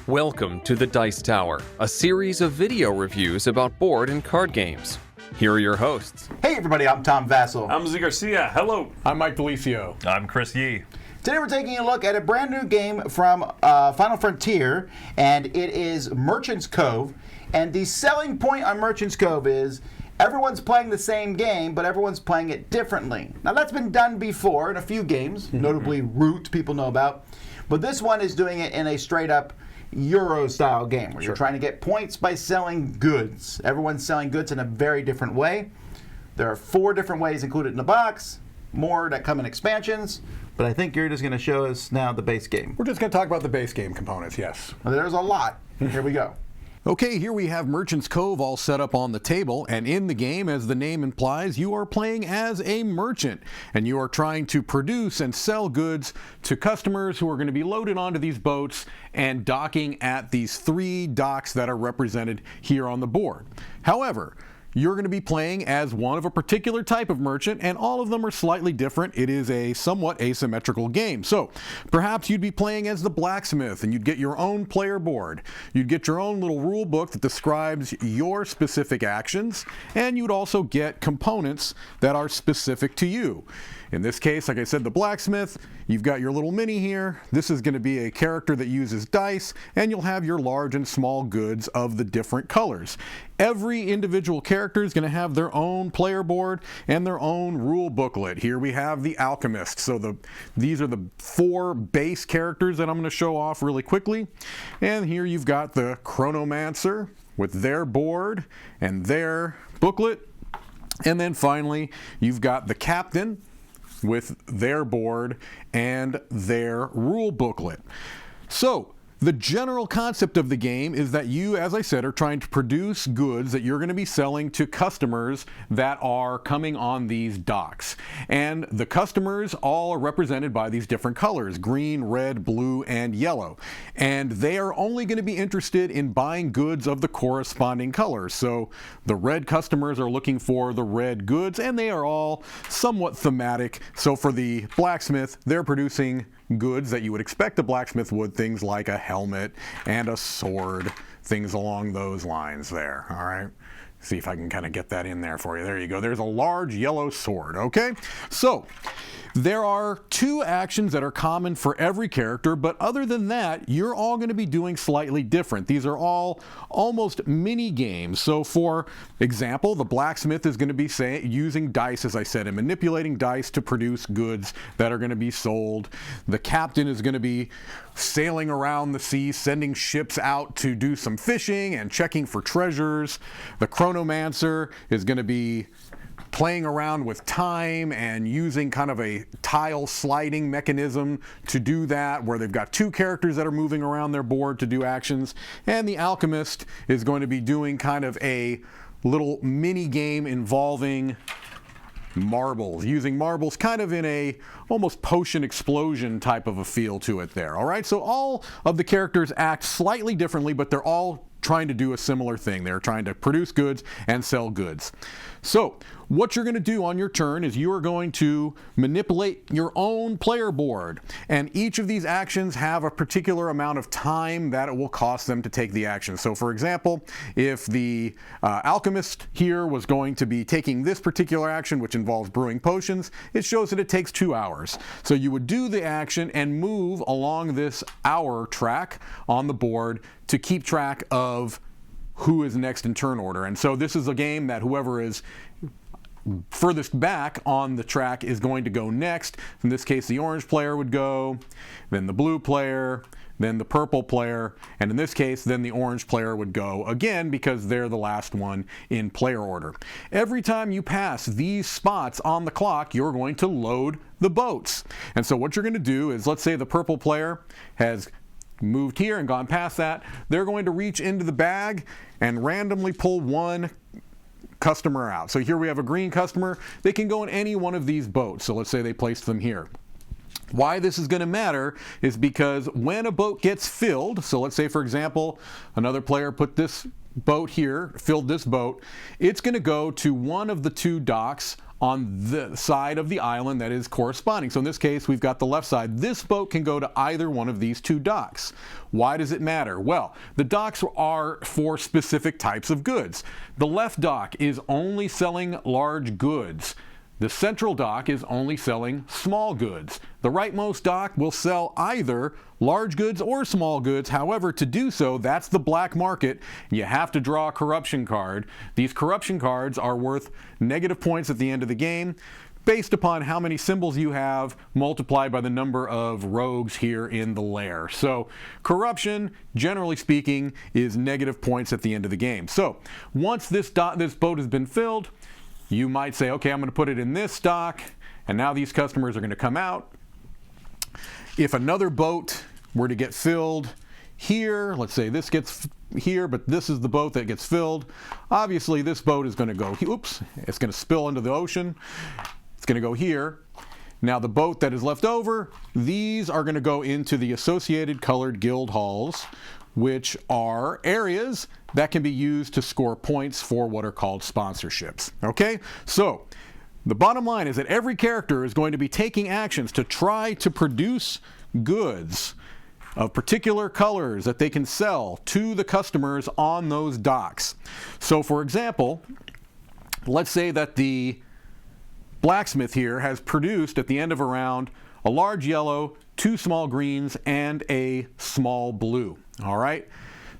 Welcome to the Dice Tower, a series of video reviews about board and card games. Here are your hosts. Hey everybody, I'm Tom Vassell. I'm Z Garcia. Hello. I'm Mike Delicio. I'm Chris Yee. Today we're taking a look at a brand new game from Final Frontier, and it is Merchant's Cove. And the selling point on Merchant's Cove is everyone's playing the same game, but everyone's playing it differently. Now that's been done before in a few games, notably Root, people know about. But this one is doing it in a straight-up Euro-style game where you're trying to get points by selling goods. Everyone's selling goods in a very different way. There are 4 different ways included in the box, more that come in expansions, but I think you're just going to show us now the base game. We're just going to talk about the base game components, yes. Well, there's a lot. Here we go. Okay, here we have Merchant's Cove all set up on the table, and in the game, as the name implies, you are playing as a merchant, and you are trying to produce and sell goods to customers who are going to be loaded onto these boats and docking at these 3 docks that are represented here on the board. However, you're going to be playing as one of a particular type of merchant, and all of them are slightly different. It is a somewhat asymmetrical game. So perhaps you'd be playing as the blacksmith, and you'd get your own player board. You'd get your own little rule book that describes your specific actions, and you'd also get components that are specific to you. In this case, like I said, the blacksmith, you've got your little mini here. This is going to be a character that uses dice, and you'll have your large and small goods of the different colors. Every individual character is going to have their own player board and their own rule booklet. Here we have the alchemist. So these are the 4 base characters that I'm going to show off really quickly. And here you've got the chronomancer with their board and their booklet. And then finally, you've got the captain with their board and their rule booklet. So the general concept of the game is that you, as I said, are trying to produce goods that you're going to be selling to customers that are coming on these docks. And the customers all are represented by these different colors: green, red, blue, and yellow. And they are only going to be interested in buying goods of the corresponding colors. So the red customers are looking for the red goods, and they are all somewhat thematic. So for the blacksmith, they're producing goods that you would expect a blacksmith would, things like a helmet and a sword, things along those lines there. All right, see if I can kind of get that in there for you. There you go. There's a large yellow sword. Okay, so there are 2 actions that are common for every character, but other than that, you're all going to be doing slightly different. These are all almost mini games. So for example, the blacksmith is going to be using dice, as I said, and manipulating dice to produce goods that are going to be sold. The captain is going to be sailing around the sea, sending ships out to do some fishing and checking for treasures. The chronomancer is going to be playing around with time and using kind of a tile sliding mechanism to do that, where they've got 2 characters that are moving around their board to do actions. And the alchemist is going to be doing kind of a little mini game involving marbles, using marbles kind of in a almost potion explosion type of a feel to it there. All right, so all of the characters act slightly differently, but they're all trying to do a similar thing. They're trying to produce goods and sell goods. So what you're going to do on your turn is you are going to manipulate your own player board, and each of these actions have a particular amount of time that it will cost them to take the action. So for example, if the alchemist here was going to be taking this particular action, which involves brewing potions, it shows that it takes 2 hours. So you would do the action and move along this hour track on the board to keep track of who is next in turn order. And so this is a game that whoever is furthest back on the track is going to go next. In this case, the orange player would go, then the blue player, then the purple player, and in this case, then the orange player would go again because they're the last one in player order. Every time you pass these spots on the clock, you're going to load the boats. And so what you're going to do is, let's say the purple player has moved here and gone past that, they're going to reach into the bag and randomly pull 1 customer out. So here we have a green customer. They can go in any one of these boats. So let's say they placed them here. Why this is going to matter is because when a boat gets filled, so let's say for example another player put this boat here, filled this boat, it's going to go to one of the 2 docks on the side of the island that is corresponding. So in this case, we've got the left side. This boat can go to either one of these two docks. Why does it matter? Well, the docks are for specific types of goods. The left dock is only selling large goods. The central dock is only selling small goods. The rightmost dock will sell either large goods or small goods. However, to do so, that's the black market. You have to draw a corruption card. These corruption cards are worth negative points at the end of the game, based upon how many symbols you have multiplied by the number of rogues here in the lair. So corruption, generally speaking, is negative points at the end of the game. So once this boat has been filled, you might say, okay, I'm going to put it in this dock, and now these customers are going to come out. If another boat were to get filled here, let's say this gets here, but this is the boat that gets filled, obviously this boat is going to go, oops, it's going to spill into the ocean. It's going to go here. Now the boat that is left over, these are going to go into the associated colored guild halls, which are areas that can be used to score points for what are called sponsorships. Okay? So, the bottom line is that every character is going to be taking actions to try to produce goods of particular colors that they can sell to the customers on those docks. So, for example, let's say that the blacksmith here has produced at the end of a round a large yellow, 2 small greens, and a small blue. All right?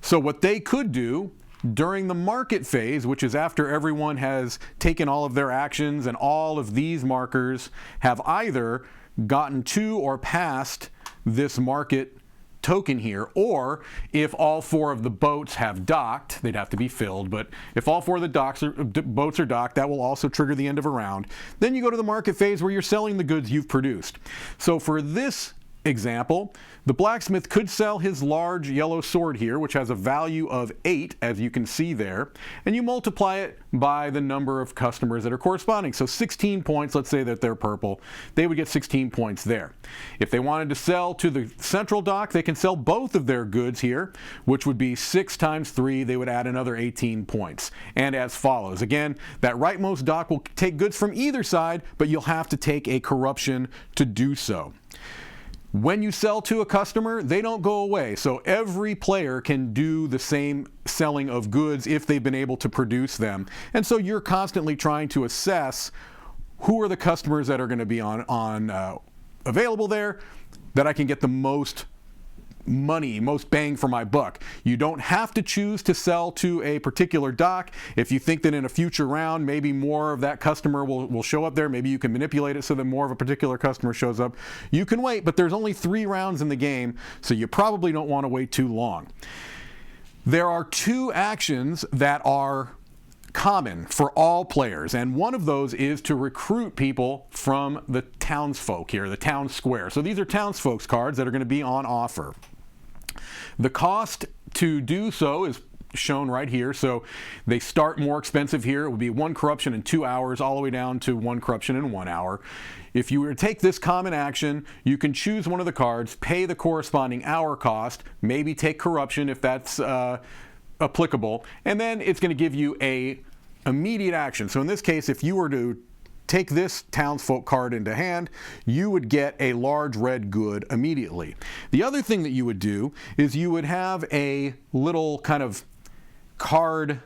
So what they could do during the market phase, which is after everyone has taken all of their actions and all of these markers have either gotten to or past this market token here, or if all 4 of the boats have docked, they'd have to be filled, but if all 4 of the boats are docked, that will also trigger the end of a round. Then you go to the market phase where you're selling the goods you've produced. So for this example, the blacksmith could sell his large yellow sword here, which has a value of 8, as you can see there, and you multiply it by the number of customers that are corresponding. So 16 points, let's say that they're purple, they would get 16 points there. If they wanted to sell to the central dock, they can sell both of their goods here, which would be 6 times 3, they would add another 18 points. And as follows. Again, that rightmost dock will take goods from either side, but you'll have to take a corruption to do so. When you sell to a customer, they don't go away. So every player can do the same selling of goods if they've been able to produce them. And so you're constantly trying to assess who are the customers that are going to be available there, that I can get the most money, most bang for my buck. You don't have to choose to sell to a particular dock. If you think that in a future round, maybe more of that customer will show up there, maybe you can manipulate it so that more of a particular customer shows up. You can wait, but there's only 3 rounds in the game, so you probably don't want to wait too long. There are 2 actions that are common for all players, and one of those is to recruit people from the townsfolk here, the town square. So these are townsfolk's cards that are going to be on offer. The cost to do so is shown right here. So they start more expensive here. It would be 1 corruption in 2 hours, all the way down to 1 corruption in 1 hour. If you were to take this common action, you can choose one of the cards, pay the corresponding hour cost, maybe take corruption if that's applicable, and then it's going to give you a immediate action. So in this case, if you were to take this townsfolk card into hand, you would get a large red good immediately. The other thing that you would do is you would have a little kind of card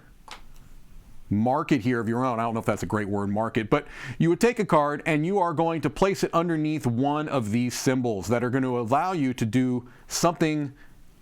market here of your own. I don't know if that's a great word, market, but you would take a card and you are going to place it underneath one of these symbols that are going to allow you to do something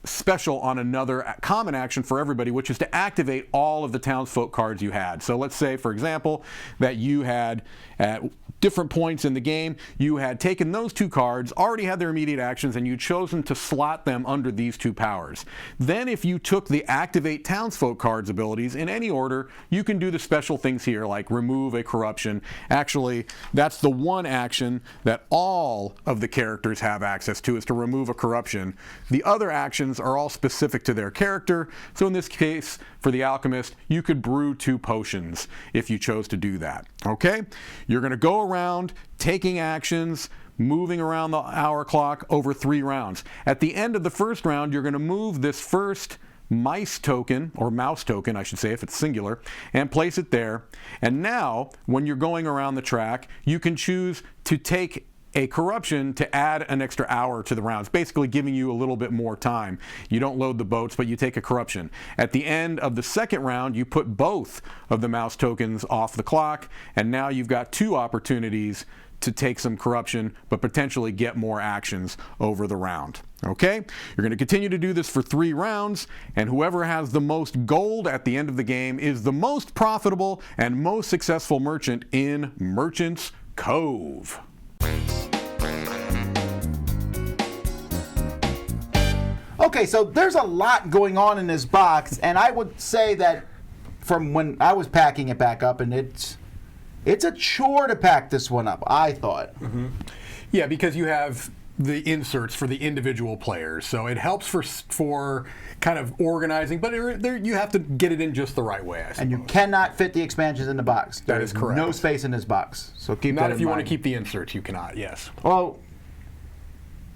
special on another common action for everybody, which is to activate all of the townsfolk cards you had. So let's say, for example, that you had at different points in the game, you had taken those 2 cards, already had their immediate actions, and you'd chosen to slot them under these 2 powers. Then if you took the activate townsfolk cards abilities in any order, you can do the special things here, like remove a corruption. Actually, that's the one action that all of the characters have access to, is to remove a corruption. The other actions are all specific to their character. So in this case, for the alchemist, you could brew 2 potions if you chose to do that. Okay? You're going to go around taking actions, moving around the hour clock over 3 rounds. At the end of the first round, you're going to move this first mice token, or mouse token, I should say, if it's singular, and place it there. And now, when you're going around the track, you can choose to take a corruption to add an extra hour to the rounds, basically giving you a little bit more time. You don't load the boats, but you take a corruption. At the end of the second round, you put both of the mouse tokens off the clock, and now you've got 2 opportunities to take some corruption, but potentially get more actions over the round. Okay? You're going to continue to do this for 3 rounds, and whoever has the most gold at the end of the game is the most profitable and most successful merchant in Merchant's Cove. Okay, so there's a lot going on in this box, and I would say that from when I was packing it back up, and it's a chore to pack this one up, I thought. Mm-hmm. Yeah, because you have the inserts for the individual players, so it helps for kind of organizing, but you have to get it in just the right way, I suppose. And you cannot fit the expansions in the box. That is correct. No space in this box, so keep that in mind. Not if you want to keep the inserts, you cannot, yes. Well,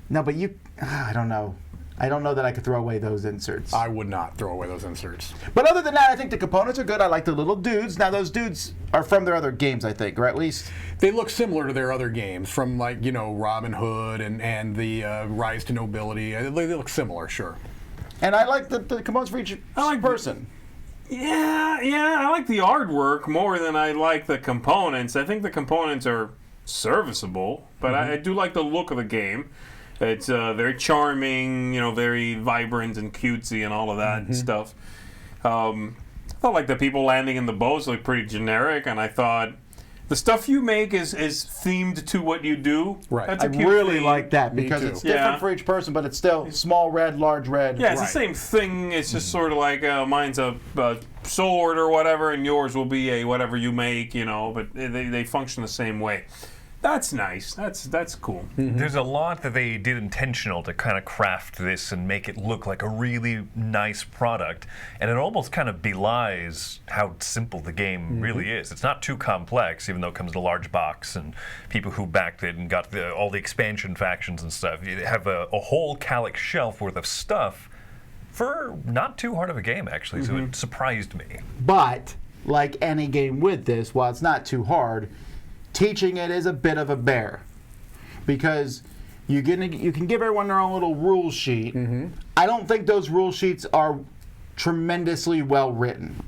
no, but I don't know. I don't know that I could throw away those inserts. I would not throw away those inserts. But other than that, I think the components are good. I like the little dudes. Now, those dudes are from their other games, I think, or at least... They look similar to their other games, from like, Robin Hood and the Rise to Nobility. They look similar, sure. And I like the components for each person. Yeah, I like the artwork more than I like the components. I think the components are serviceable, but I do like the look of the game. It's very charming, very vibrant and cutesy and all of that stuff. I thought like the people landing in the boats look pretty generic, and I thought the stuff you make is themed to what you do. Right. I really like that because it's different Yeah. for each person, but it's still small red, large red. Yeah, it's the same thing. It's just sort of like mine's a sword or whatever, and yours will be a whatever you make, but they function the same way. That's nice. That's cool. There's a lot that they did intentional to kind of craft this and make it look like a really nice product, and it almost kind of belies how simple the game really is. It's not too complex, even though it comes in a large box, and people who backed it and got all the expansion factions and stuff, you have a whole Calyx shelf worth of stuff for not too hard of a game, actually, so it surprised me. But, like any game with this, while it's not too hard, teaching it is a bit of a bear, because you can give everyone their own little rule sheet. I don't think those rule sheets are tremendously well written.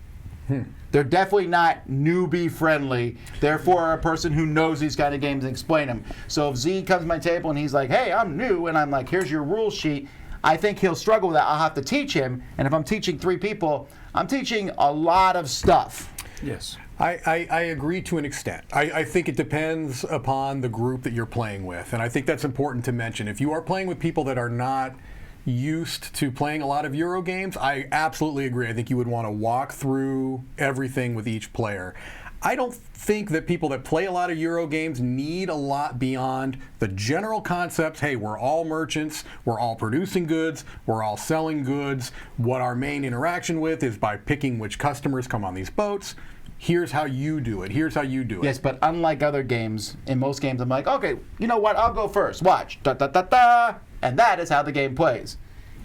They're definitely not newbie friendly. Therefore, a person who knows these kind of games and explain them. So if Z comes to my table and he's like, "Hey, I'm new," and I'm like, "Here's your rule sheet," I think he'll struggle with that. I'll have to teach him, and if I'm teaching 3 people, I'm teaching a lot of stuff. Yes. I agree to an extent. I think it depends upon the group that you're playing with, and I think that's important to mention. If you are playing with people that are not used to playing a lot of Euro games, I absolutely agree. I think you would want to walk through everything with each player. I don't think that people that play a lot of Euro games need a lot beyond the general concepts. Hey, we're all merchants, we're all producing goods, we're all selling goods. What our main interaction with is by picking which customers come on these boats. Here's how you do it. Here's how you do it. Yes, but unlike other games, in most games I'm like, okay, you know what? I'll go first. Watch. Da da da da. And that is how the game plays.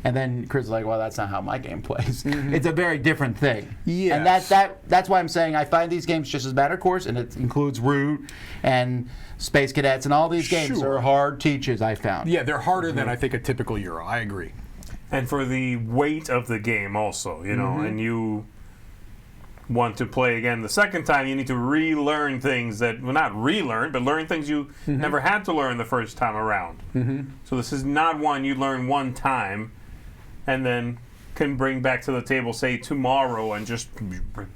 And then Chris is like, well, that's not how my game plays. It's a very different thing. Yes. And that's why I'm saying I find these games just as bad, of course, and it includes Root and Space Cadets, and all these games are hard teaches, I found. Yeah, they're harder than I think a typical Euro. I agree. And for the weight of the game also, and you want to play again the second time, you need to relearn things that, well, not relearn, but learn things you never had to learn the first time around. So this is not one you learn one time and then can bring back to the table, say, tomorrow, and just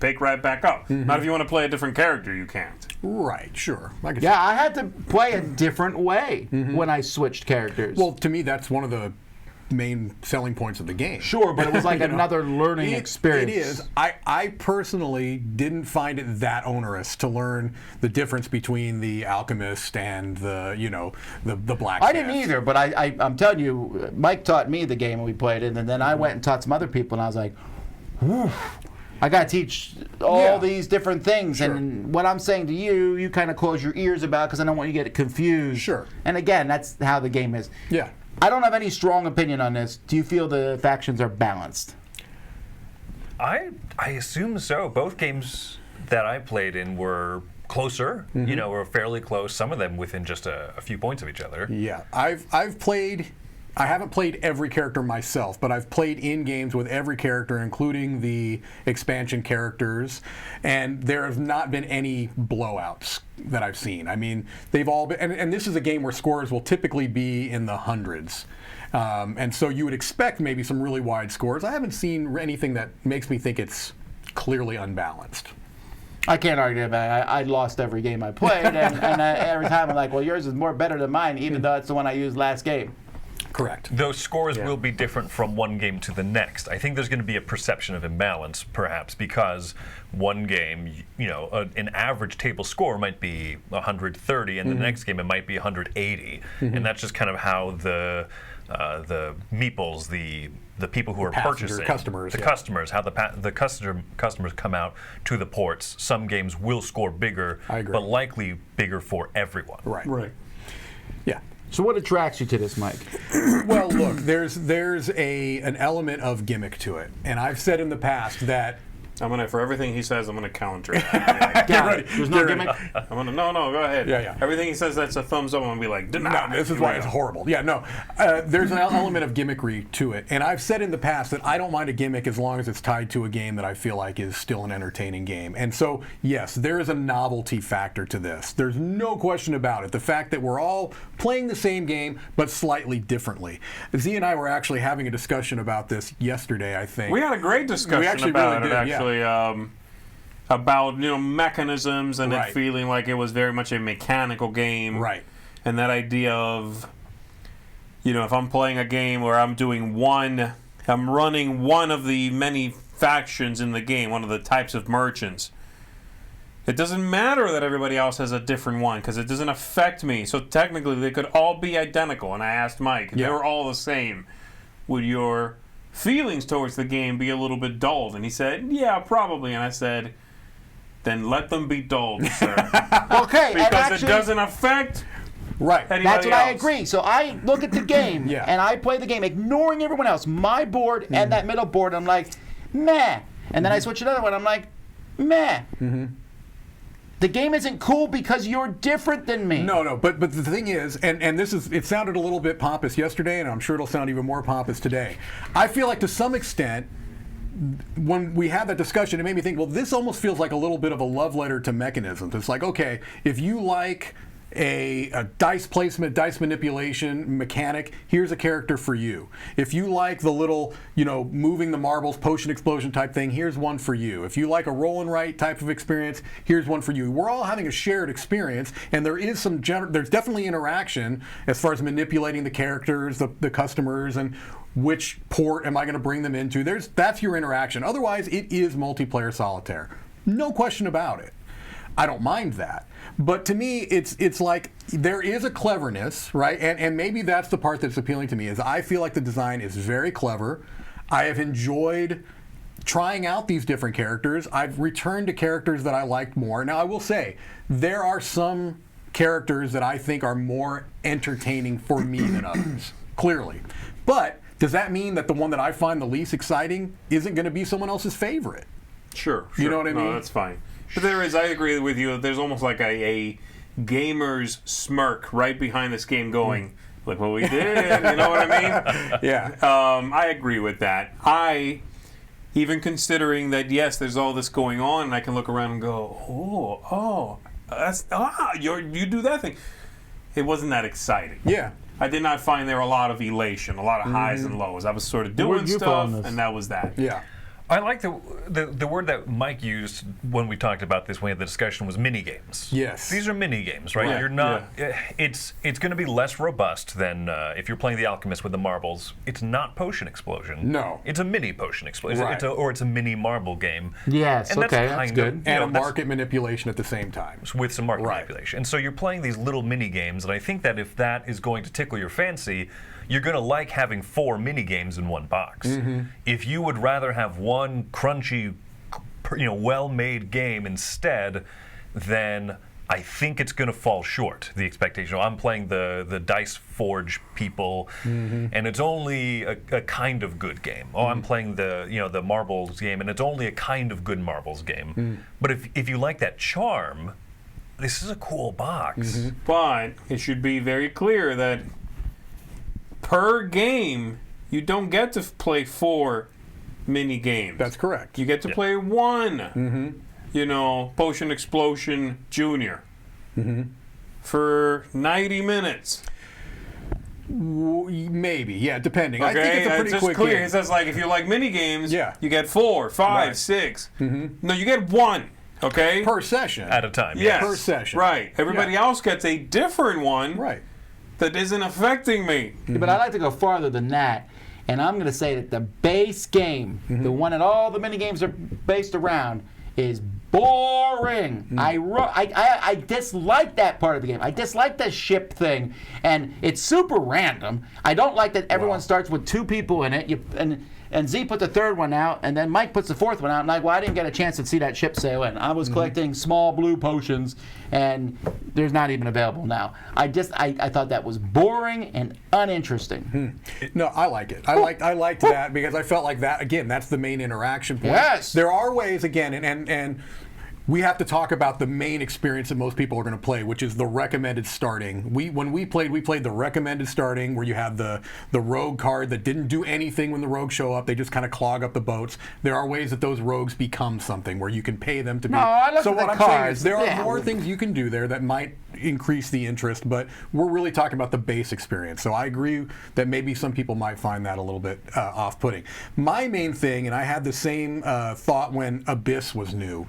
pick right back up. Not if you want to play a different character, you can't. Right, sure. Yeah, I had to play a different way when I switched characters. Well, to me, that's one of the main selling points of the game. Sure, but it was like another learning experience. It is. I personally didn't find it that onerous to learn the difference between the alchemist and the blacksmith. I didn't either, but I'm telling you, Mike taught me the game and we played it, and then I went and taught some other people, and I was like, whew, I got to teach all these different things. Sure. And what I'm saying to you, you kind of close your ears about, because I don't want you to get confused. Sure. And again, that's how the game is. Yeah. I don't have any strong opinion on this. Do you feel the factions are balanced? I assume so. Both games that I played in were closer, were fairly close, some of them within just a few points of each other. Yeah, I've played. I haven't played every character myself, but I've played in games with every character, including the expansion characters, and there have not been any blowouts that I've seen. I mean, they've all been, and this is a game where scores will typically be in the hundreds. And so you would expect maybe some really wide scores. I haven't seen anything that makes me think it's clearly unbalanced. I can't argue about it. I lost every game I played, and every time I'm like, well, yours is more better than mine, even though it's the one I used last game. Correct. Those scores will be different from one game to the next. I think there's going to be a perception of imbalance, perhaps, because one game, an average table score might be 130, and the next game it might be 180, and that's just kind of how the meeples, the people who are purchasing, customers, how the customers come out to the ports. Some games will score bigger, but likely bigger for everyone. Right. Yeah. So what attracts you to this, Mike? Well, look, there's an element of gimmick to it, and I've said in the past that for everything he says, I'm gonna counter it. Get ready. There's no gimmick. No, go ahead. Yeah. Everything he says that's a thumbs up. I'm gonna be like, no, this is why it's horrible. Yeah, no. There's an element of gimmickry to it, and I've said in the past that I don't mind a gimmick as long as it's tied to a game that I feel like is still an entertaining game. And so, yes, there is a novelty factor to this. There's no question about it. The fact that we're all playing the same game but slightly differently. Z and I were actually having a discussion about this yesterday, I think. We had a great discussion about it, actually. About mechanisms and it feeling like it was very much a mechanical game, right? And that idea of if I'm playing a game where I'm running one of the many factions in the game, one of the types of merchants. It doesn't matter that everybody else has a different one because it doesn't affect me. So technically, they could all be identical. And I asked Mike, they were all the same. Would your feelings towards the game be a little bit dulled? And he said, yeah, probably. And I said, then let them be dulled, sir. Okay, because actually, it doesn't affect anybody That's what else. I agree. So I look at the game and I play the game, ignoring everyone else. My board and that middle board, I'm like, meh. And then I switch another one, I'm like, meh. The game isn't cool because you're different than me. No, but the thing is, and it sounded a little bit pompous yesterday, and I'm sure it'll sound even more pompous today. I feel like to some extent, when we had that discussion, it made me think, well, this almost feels like a little bit of a love letter to mechanisms. It's like, okay, if you like a dice placement, dice manipulation mechanic, here's a character for you. If you like the little, moving the marbles, potion explosion type thing, here's one for you. If you like a roll and write type of experience, here's one for you. We're all having a shared experience, and there is there's definitely interaction as far as manipulating the characters, the customers, and which port am I going to bring them into. That's your interaction. Otherwise, it is multiplayer solitaire. No question about it. I don't mind that. But to me, it's like there is a cleverness, right? And maybe that's the part that's appealing to me, is I feel like the design is very clever. I have enjoyed trying out these different characters. I've returned to characters that I liked more. Now, I will say, there are some characters that I think are more entertaining for me than others, clearly. But does that mean that the one that I find the least exciting isn't going to be someone else's favorite? Sure. You know what I mean? No, that's fine. But I agree with you, there's almost like a gamer's smirk right behind this game going, look what we did, you know what I mean? Yeah. I agree with that. Even considering that, yes, there's all this going on, and I can look around and go, you do that thing. It wasn't that exciting. Yeah. I did not find there a lot of elation, a lot of highs and lows. I was sort of doing stuff, and that was that. Yeah. I like the word that Mike used when we talked about this, when we had the discussion, was mini games. Yes. These are mini games, right? Yeah. You're not. It's going to be less robust than if you're playing the Alchemist with the marbles. It's not Potion Explosion. No. It's a mini Potion Explosion. Right. It's a mini marble game. Yes. And That's good. And a market manipulation at the same time. With some market manipulation. And so you're playing these little mini games, and I think that if that is going to tickle your fancy, you're going to like having 4 mini games in one box. If you would rather have one crunchy, well-made game instead, then I think it's going to fall short, the expectation. I'm playing the Dice Forge people, and it's only a kind of good game. I'm playing the marbles game, and it's only a kind of good marbles game. But if you like that charm, this is a cool box. But it should be very clear that per game, you don't get to play 4 mini games. That's correct. You get to play 1. Potion Explosion Junior for 90 minutes. Maybe, yeah, depending. Okay, I think it's a pretty just quick clear. game. It says if you like mini games, Yeah. you get 4, 5, 6. No, you get 1. Okay, Per session. At a time, yes, per session. Right. Everybody else gets a different one. Right. That isn't affecting me. But I like to go farther than that, and I'm going to say that the base game, the one that all the mini games are based around, is boring. I dislike that part of the game. I dislike the ship thing, and it's super random. I don't like that everyone starts with 2 people in it. And Z put the 3rd one out, and then Mike puts the 4th one out. And I didn't get a chance to see that ship sail in. I was collecting small blue potions, and there's not even available now. I thought that was boring and uninteresting. No, I like it. I liked that because I felt like that, again, that's the main interaction point. Yes. There are ways, again, and we have to talk about the main experience that most people are going to play, which is the recommended starting. When we played the recommended starting, where you had the rogue card that didn't do anything when the rogues show up. They just kind of clog up the boats. There are ways that those rogues become something where you can pay them to be. No, I looked so at what the I'm saying cards. is there are Yeah. more things you can do there that might increase the interest, but we're really talking about the base experience. So I agree that maybe some people might find that a little bit off-putting. My main thing, and I had the same thought when Abyss was new,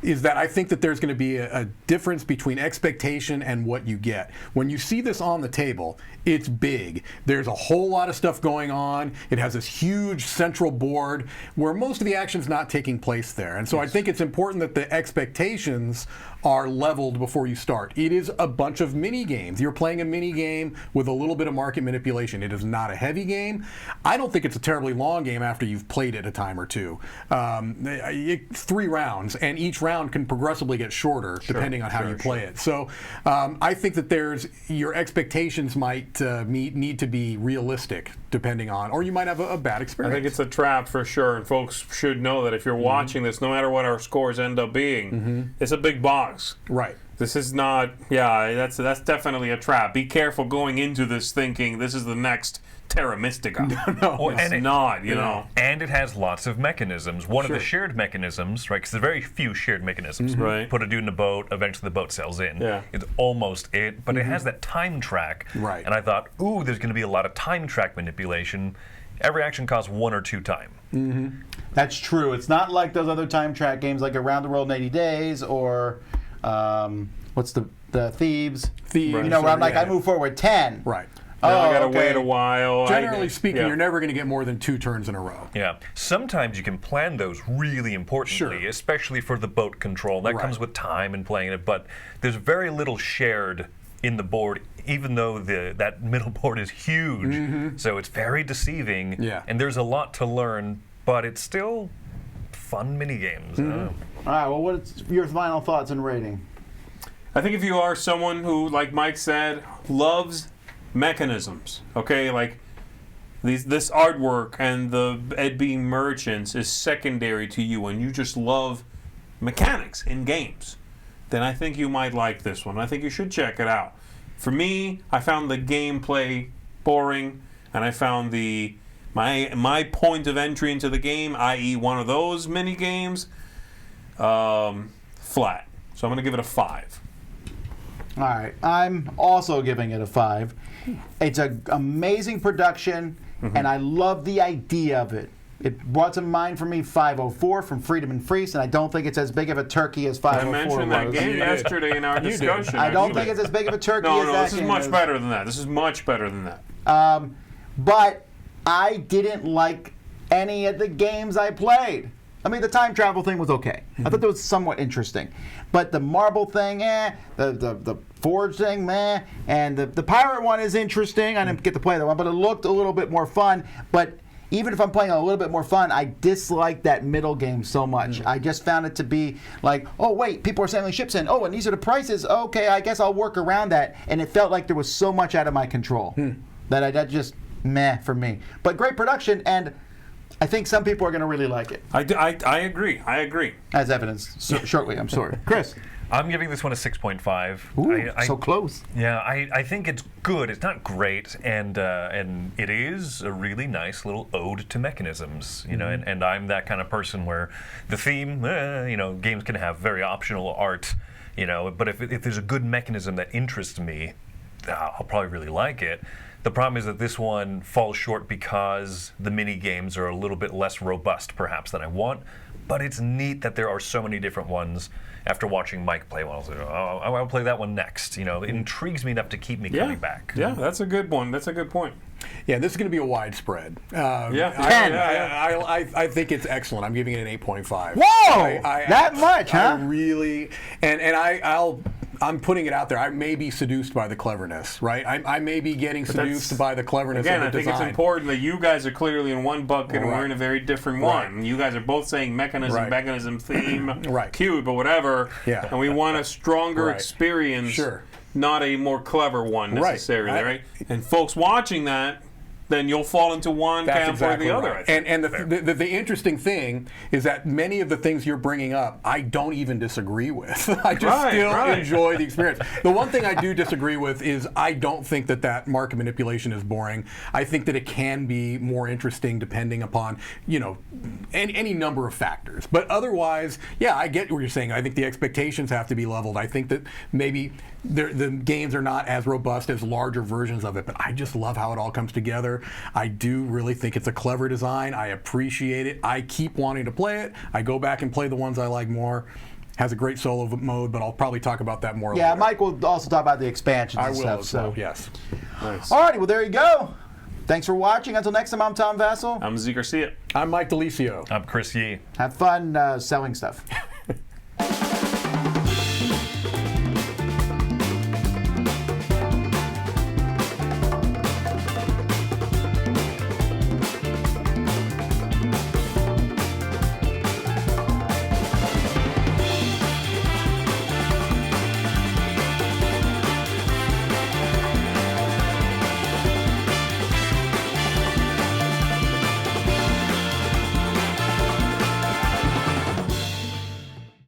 is that I think that there's going to be a difference between expectation and what you get. When you see this on the table, it's big. There's a whole lot of stuff going on. It has this huge central board where most of the action's not taking place there. And so I think it's important that the expectations are leveled before you start. It is a bunch of mini games. You're playing a mini game with a little bit of market manipulation. It is not a heavy game. I don't think it's a terribly long game after you've played it a time or two. 3 rounds, and each round can progressively get shorter depending on how you play it. So I think that your expectations might need to be realistic depending on, or you might have a bad I experience. think it's a trap for sure, and folks should know that if you're watching this, no matter what our scores end up being, it's a big box. Right. This is not, that's definitely a trap. Be careful going into this thinking this is the next Terra Mystica. No, it's not, you know. And it has lots of mechanisms. One of the shared mechanisms, right, because there's very few shared mechanisms. Right. Put a dude in a boat, eventually the boat sails in. Yeah. It's almost it, but it has that time track. Right. And I thought, ooh, there's going to be a lot of time track manipulation. Every action costs 1 or 2 time. That's true. It's not like those other time track games like Around the World in 80 Days or what's the Thieves? Thieves, You know, where I'm like, yeah. I move forward 10. Right. Now I Oh, gotta okay. wait a while. Generally speaking, yeah. you're never going to get more than 2 turns in a row. Yeah. Sometimes you can plan those really importantly, Sure. especially for the boat control. That comes with time and playing it, but there's very little shared in the board, even though that middle board is huge. So it's very deceiving, Yeah. and there's a lot to learn, but it's still fun mini games. All right, well, what's your final thoughts and rating? I think if you are someone who, like Mike said, loves mechanisms, okay, like this artwork and it being merchants is secondary to you, and you just love mechanics in games, then I think you might like this one. I think you should check it out. For me, I found the gameplay boring, and I found my point of entry into the game, i.e. one of those mini games, flat. So I'm going to give it a 5. All right, I'm also giving it a 5. It's an amazing production, and I love the idea of it. It brought to mind for me 504 from Freedom and Freeze, and I don't think it's as big of a turkey as I 504 mentioned that was. game yesterday in our discussion. I don't actually. think it's as big of a turkey No, as no, that this is game much is. better than that. This is much better than that. But I didn't like any of the games I played. I mean, the time travel thing was okay. I thought that was somewhat interesting. But the marble thing, the forge thing, meh. And the pirate one is interesting. I didn't get to play that one, but it looked a little bit more fun. But even if I'm playing a little bit more fun, I dislike that middle game so much. I just found it to be like, oh wait, people are sailing ships in. Oh, and these are the prices. Okay, I guess I'll work around that. And it felt like there was so much out of my control that just meh for me. But great production, and I think some people are going to really like it. I agree. I agree. As evidenced shortly, I'm sorry. Chris? I'm giving this one a 6.5. Ooh, so close. Yeah, I think it's good. It's not great, and it is a really nice little ode to mechanisms. You know, and I'm that kind of person where the theme, you know, games can have very optional art. You know, but if there's a good mechanism that interests me, I'll probably really like it. The problem is that this one falls short because the mini games are a little bit less robust, perhaps, than I want. But it's neat that there are so many different ones. After watching Mike play one, I was like, oh, I want to play that one next. You know, it intrigues me enough to keep me coming back. Yeah, that's a good one. That's a good point. Yeah, this is going to be a widespread. I think it's excellent. I'm giving it an 8.5. Whoa! That much, huh? I really, I'm putting it out there. I may be seduced by the cleverness, right? I may be getting seduced by the cleverness of the design. Again, I think it's important that you guys are clearly in one bucket and we're in a very different one. You guys are both saying mechanism, theme, cube, or whatever. Yeah. And we want a stronger experience, not a more clever one necessarily, right? And folks watching that, then you'll fall into one camp or the other. I think. And the interesting thing is that many of the things you're bringing up, I don't even disagree with. I just still enjoy the experience. The one thing I do disagree with is I don't think that market manipulation is boring. I think that it can be more interesting depending upon, you know, any number of factors. But otherwise, yeah, I get what you're saying. I think the expectations have to be leveled. I think that maybe the games are not as robust as larger versions of it, but I just love how it all comes together. I do really think it's a clever design. I appreciate it. I keep wanting to play it. I go back and play the ones I like more. Has a great solo mode, but I'll probably talk about that more later. Yeah, Mike will also talk about the expansions and stuff. So yes. Nice. All righty, well, there you go. Thanks for watching. Until next time, I'm Tom Vassell. I'm Zeke Garcia. I'm Mike DeLisio. I'm Chris Yee. Have fun selling stuff.